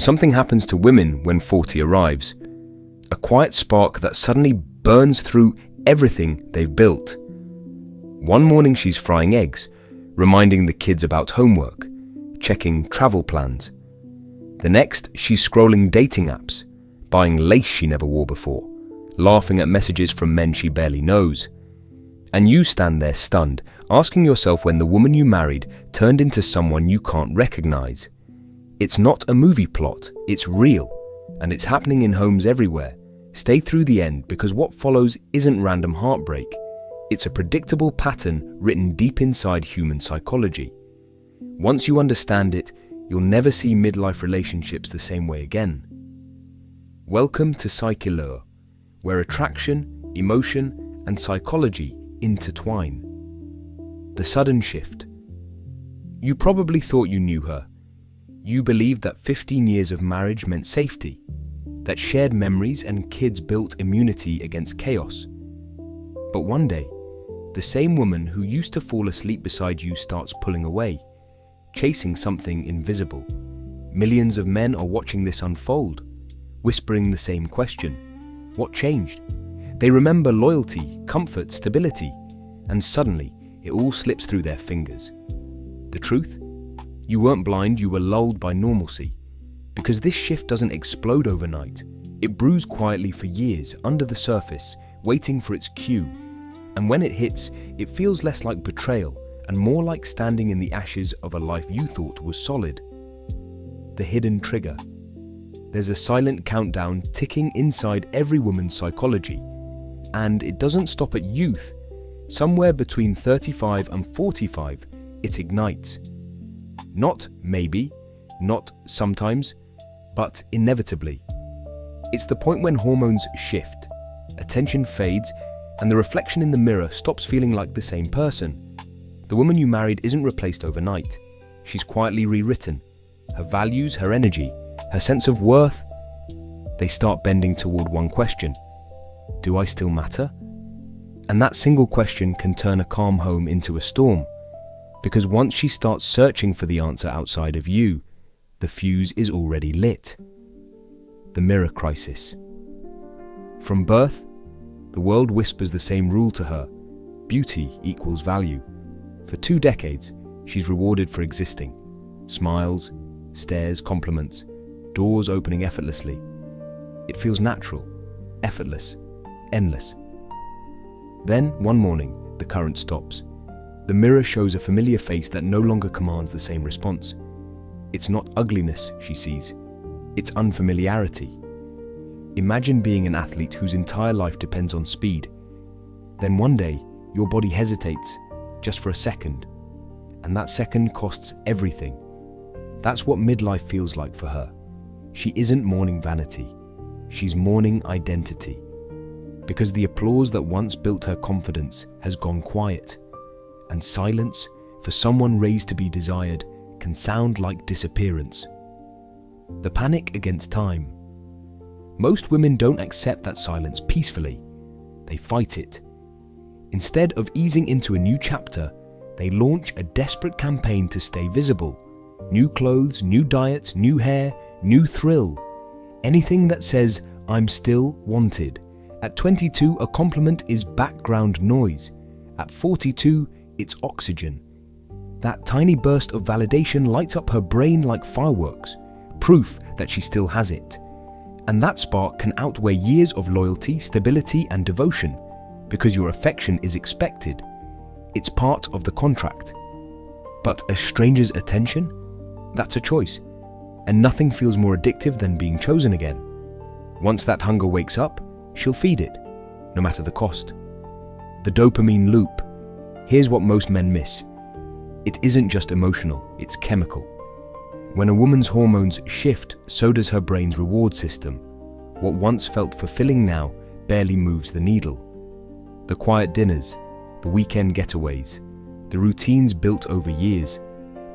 Something happens to women when 40 arrives. A quiet spark that suddenly burns through everything they've built. One morning she's frying eggs, reminding the kids about homework, checking travel plans. The next, she's scrolling dating apps, buying lace she never wore before, laughing at messages from men she barely knows. And you stand there stunned, asking yourself when the woman you married turned into someone you can't recognize. It's not a movie plot, it's real, and it's happening in homes everywhere. Stay through the end, because what follows isn't random heartbreak. It's a predictable pattern written deep inside human psychology. Once you understand it, you'll never see midlife relationships the same way again. Welcome to PsycheLure, where attraction, emotion, and psychology intertwine. The sudden shift. You probably thought you knew her. You believed that 15 years of marriage meant safety, that shared memories and kids built immunity against chaos. But one day, the same woman who used to fall asleep beside you starts pulling away, chasing something invisible. Millions of men are watching this unfold, whispering the same question. What changed? They remember loyalty, comfort, stability, and suddenly it all slips through their fingers. The truth? You weren't blind, you were lulled by normalcy. Because this shift doesn't explode overnight. It brews quietly for years under the surface, waiting for its cue. And when it hits, it feels less like betrayal and more like standing in the ashes of a life you thought was solid. The hidden trigger. There's a silent countdown ticking inside every woman's psychology. And it doesn't stop at youth. Somewhere between 35 and 45, it ignites. Not maybe, not sometimes, but inevitably. It's the point when hormones shift, attention fades, and the reflection in the mirror stops feeling like the same person. The woman you married isn't replaced overnight. She's quietly rewritten. Her values, her energy, her sense of worth, they start bending toward one question. Do I still matter? And that single question can turn a calm home into a storm. Because once she starts searching for the answer outside of you, the fuse is already lit. The mirror crisis. From birth, the world whispers the same rule to her. Beauty equals value. For 2 decades, she's rewarded for existing. Smiles, stares, compliments, doors opening effortlessly. It feels natural, effortless, endless. Then, one morning, the current stops. The mirror shows a familiar face that no longer commands the same response. It's not ugliness she sees, it's unfamiliarity. Imagine being an athlete whose entire life depends on speed. Then one day, your body hesitates, just for a second, and that second costs everything. That's what midlife feels like for her. She isn't mourning vanity, she's mourning identity. Because the applause that once built her confidence has gone quiet. And silence, for someone raised to be desired, can sound like disappearance. The panic against time. Most women don't accept that silence peacefully. They fight it. Instead of easing into a new chapter, they launch a desperate campaign to stay visible. New clothes, new diets, new hair, new thrill. Anything that says, I'm still wanted. At 22, a compliment is background noise. At 42, it's oxygen. That tiny burst of validation lights up her brain like fireworks, proof that she still has it. And that spark can outweigh years of loyalty, stability, and devotion, because your affection is expected. It's part of the contract. But a stranger's attention? That's a choice. And nothing feels more addictive than being chosen again. Once that hunger wakes up, she'll feed it, no matter the cost. The dopamine loop. Here's what most men miss. It isn't just emotional, it's chemical. When a woman's hormones shift, so does her brain's reward system. What once felt fulfilling now barely moves the needle. The quiet dinners, the weekend getaways, the routines built over years,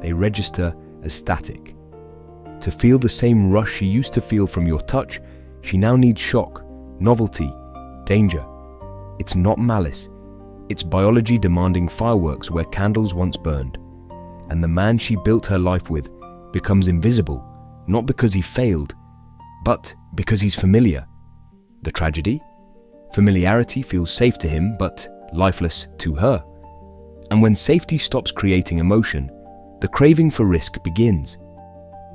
they register as static. To feel the same rush she used to feel from your touch, she now needs shock, novelty, danger. It's not malice. It's biology demanding fireworks where candles once burned. And the man she built her life with becomes invisible, not because he failed, but because he's familiar. The tragedy? Familiarity feels safe to him, but lifeless to her. And when safety stops creating emotion, the craving for risk begins.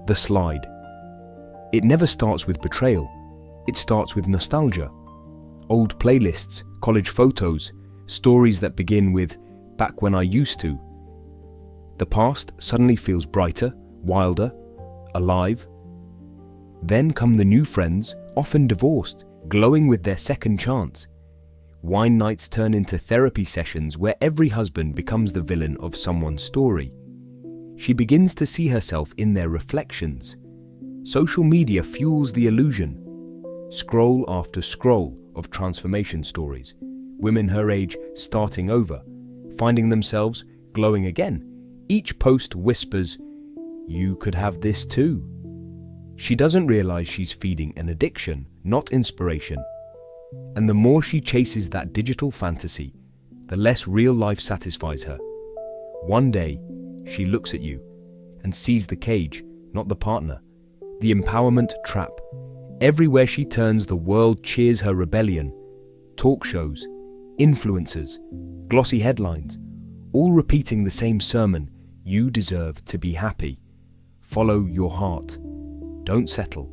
The slide. It never starts with betrayal. It starts with nostalgia. Old playlists, college photos, stories that begin with "back when I used to." The past suddenly feels brighter, wilder, alive. Then come the new friends, often divorced, glowing with their second chance. Wine nights turn into therapy sessions where every husband becomes the villain of someone's story. She begins to see herself in their reflections. Social media fuels the illusion. Scroll after scroll of transformation stories. Women her age starting over, finding themselves glowing again. Each post whispers, "You could have this too." She doesn't realize she's feeding an addiction, not inspiration. And the more she chases that digital fantasy, the less real life satisfies her. One day, she looks at you and sees the cage, not the partner, the empowerment trap. Everywhere she turns, the world cheers her rebellion. Talk shows, influencers, glossy headlines, all repeating the same sermon: you deserve to be happy. Follow your heart. Don't settle.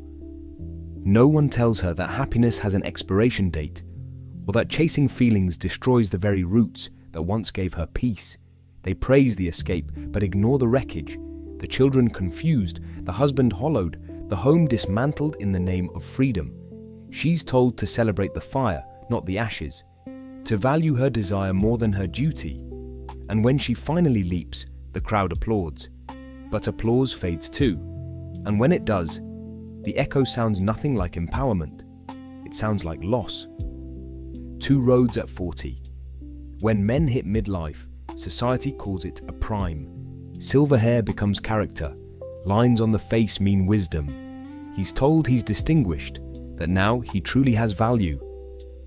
No one tells her that happiness has an expiration date, or that chasing feelings destroys the very roots that once gave her peace. They praise the escape, but ignore the wreckage. The children confused, the husband hollowed, the home dismantled in the name of freedom. She's told to celebrate the fire, not the ashes, to value her desire more than her duty. And when she finally leaps, the crowd applauds. But applause fades too, and when it does, the echo sounds nothing like empowerment. It sounds like loss. Two roads at 40. When men hit midlife, society calls it a prime. Silver hair becomes character. Lines on the face mean wisdom. He's told he's distinguished, that now he truly has value.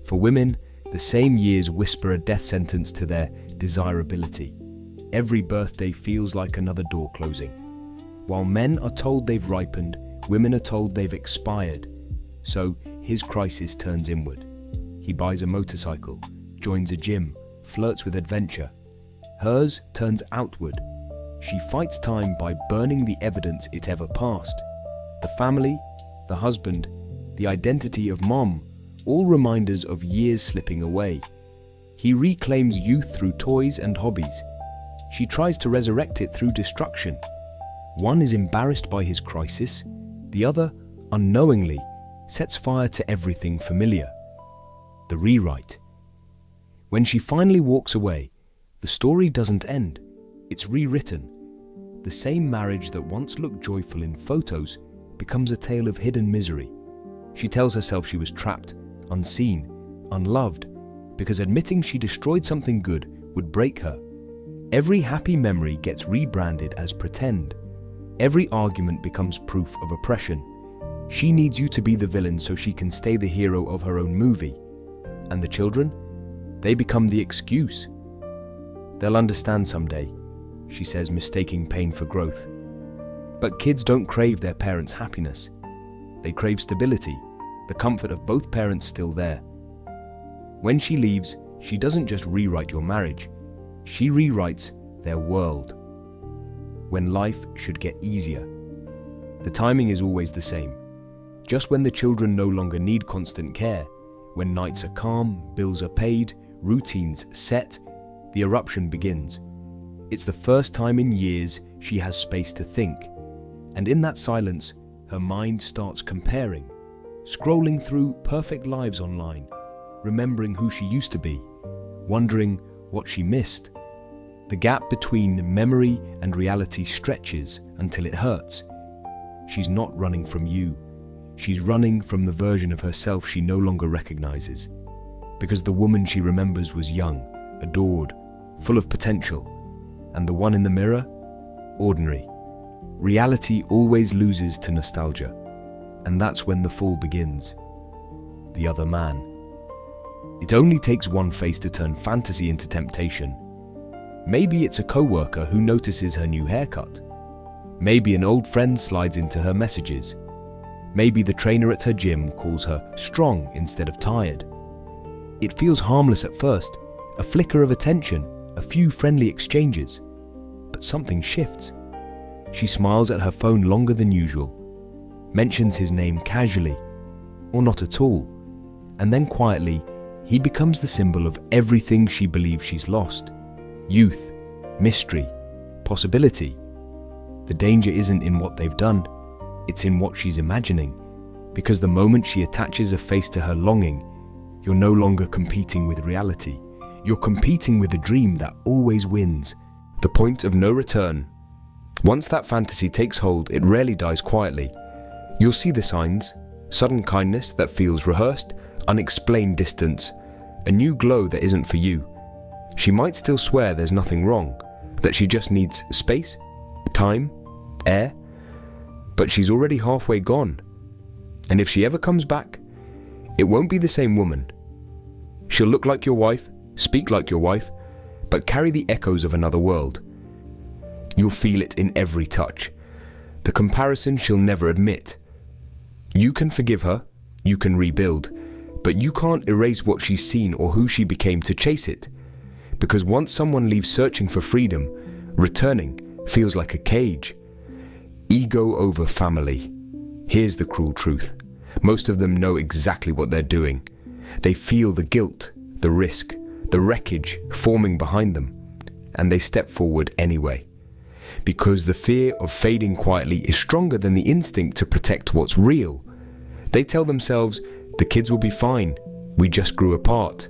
For women, the same years whisper a death sentence to their desirability. Every birthday feels like another door closing. While men are told they've ripened, women are told they've expired. So his crisis turns inward. He buys a motorcycle, joins a gym, flirts with adventure. Hers turns outward. She fights time by burning the evidence it ever passed. The family, the husband, the identity of mom, all reminders of years slipping away. He reclaims youth through toys and hobbies. She tries to resurrect it through destruction. One is embarrassed by his crisis, the other, unknowingly, sets fire to everything familiar. The rewrite. When she finally walks away, the story doesn't end. It's rewritten. The same marriage that once looked joyful in photos becomes a tale of hidden misery. She tells herself she was trapped, unseen, unloved, because admitting she destroyed something good would break her. Every happy memory gets rebranded as pretend. Every argument becomes proof of oppression. She needs you to be the villain so she can stay the hero of her own movie. And the children? They become the excuse. They'll understand someday, she says, mistaking pain for growth. But kids don't crave their parents' happiness. They crave stability, the comfort of both parents still there. When she leaves, she doesn't just rewrite your marriage, she rewrites their world. When life should get easier. The timing is always the same. Just when the children no longer need constant care, when nights are calm, bills are paid, routines set, the eruption begins. It's the first time in years she has space to think. And in that silence, her mind starts comparing, scrolling through perfect lives online, remembering who she used to be, wondering what she missed. The gap between memory and reality stretches until it hurts. She's not running from you. She's running from the version of herself she no longer recognizes. Because the woman she remembers was young, adored, full of potential, and the one in the mirror, ordinary. Reality always loses to nostalgia, and that's when the fall begins. The other man. It only takes one face to turn fantasy into temptation. Maybe it's a coworker who notices her new haircut. Maybe an old friend slides into her messages. Maybe the trainer at her gym calls her strong instead of tired. It feels harmless at first, a flicker of attention, a few friendly exchanges. But something shifts. She smiles at her phone longer than usual, mentions his name casually, or not at all, and then quietly, he becomes the symbol of everything she believes she's lost. Youth, mystery, possibility. The danger isn't in what they've done, it's in what she's imagining, because the moment she attaches a face to her longing, you're no longer competing with reality. You're competing with a dream that always wins. The point of no return. Once that fantasy takes hold, it rarely dies quietly. You'll see the signs: sudden kindness that feels rehearsed, unexplained distance, a new glow that isn't for you. She might still swear there's nothing wrong, that she just needs space, time, air, but she's already halfway gone. And if she ever comes back, it won't be the same woman. She'll look like your wife, speak like your wife, but carry the echoes of another world. You'll feel it in every touch. The comparison she'll never admit. You can forgive her, you can rebuild, but you can't erase what she's seen or who she became to chase it. Because once someone leaves searching for freedom, returning feels like a cage. Ego over family. Here's the cruel truth. Most of them know exactly what they're doing. They feel the guilt, the risk, the wreckage forming behind them, and they step forward anyway. Because the fear of fading quietly is stronger than the instinct to protect what's real. They tell themselves, the kids will be fine, we just grew apart.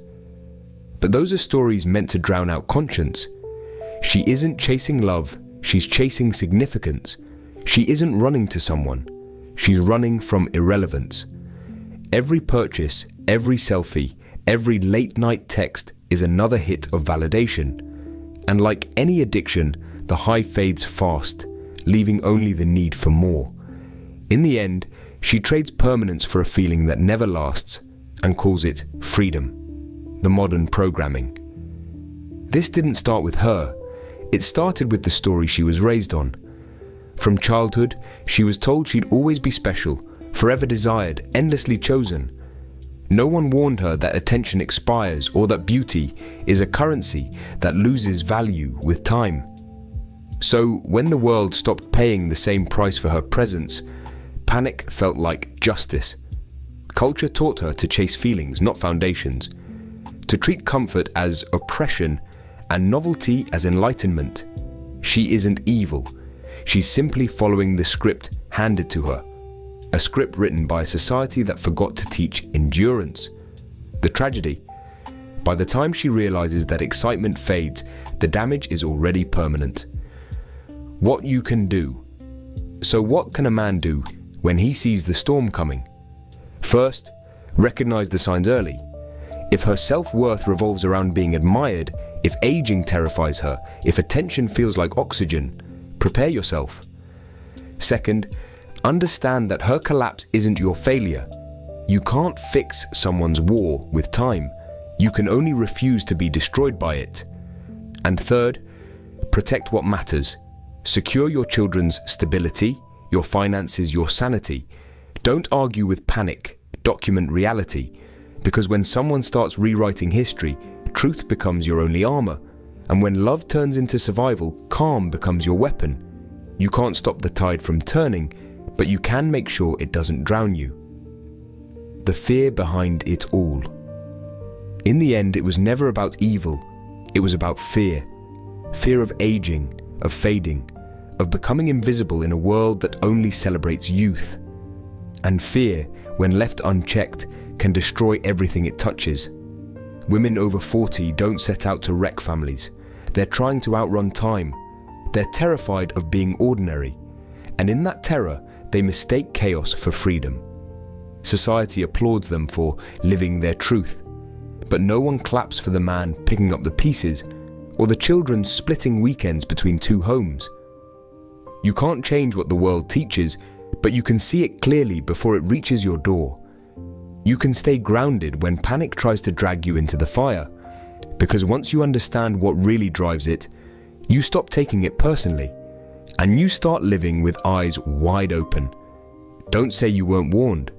But those are stories meant to drown out conscience. She isn't chasing love, she's chasing significance. She isn't running to someone, she's running from irrelevance. Every purchase, every selfie, every late night text is another hit of validation. And like any addiction, the high fades fast, leaving only the need for more. In the end, she trades permanence for a feeling that never lasts and calls it freedom, the modern programming. This didn't start with her. It started with the story she was raised on. From childhood, she was told she'd always be special, forever desired, endlessly chosen. No one warned her that attention expires or that beauty is a currency that loses value with time. So when the world stopped paying the same price for her presence, panic felt like justice. Culture taught her to chase feelings, not foundations, to treat comfort as oppression and novelty as enlightenment. She isn't evil. She's simply following the script handed to her, a script written by a society that forgot to teach endurance. The tragedy: by the time she realizes that excitement fades, the damage is already permanent. What you can do. So what can a man do when he sees the storm coming? First, recognize the signs early. If her self-worth revolves around being admired, if aging terrifies her, if attention feels like oxygen, prepare yourself. Second, understand that her collapse isn't your failure. You can't fix someone's war with time. You can only refuse to be destroyed by it. And third, protect what matters. Secure your children's stability, your finances, your sanity. Don't argue with panic. Document reality. Because when someone starts rewriting history, truth becomes your only armor. And when love turns into survival, calm becomes your weapon. You can't stop the tide from turning, but you can make sure it doesn't drown you. The fear behind it all. In the end, it was never about evil. It was about fear. Fear of aging, of fading, of becoming invisible in a world that only celebrates youth. And fear, when left unchecked, can destroy everything it touches. Women over 40 don't set out to wreck families. They're trying to outrun time. They're terrified of being ordinary. And in that terror, they mistake chaos for freedom. Society applauds them for living their truth. But no one claps for the man picking up the pieces, or the children splitting weekends between two homes. You can't change what the world teaches, but you can see it clearly before it reaches your door. You can stay grounded when panic tries to drag you into the fire, because once you understand what really drives it, you stop taking it personally. and you start living with eyes wide open. Don't say you weren't warned.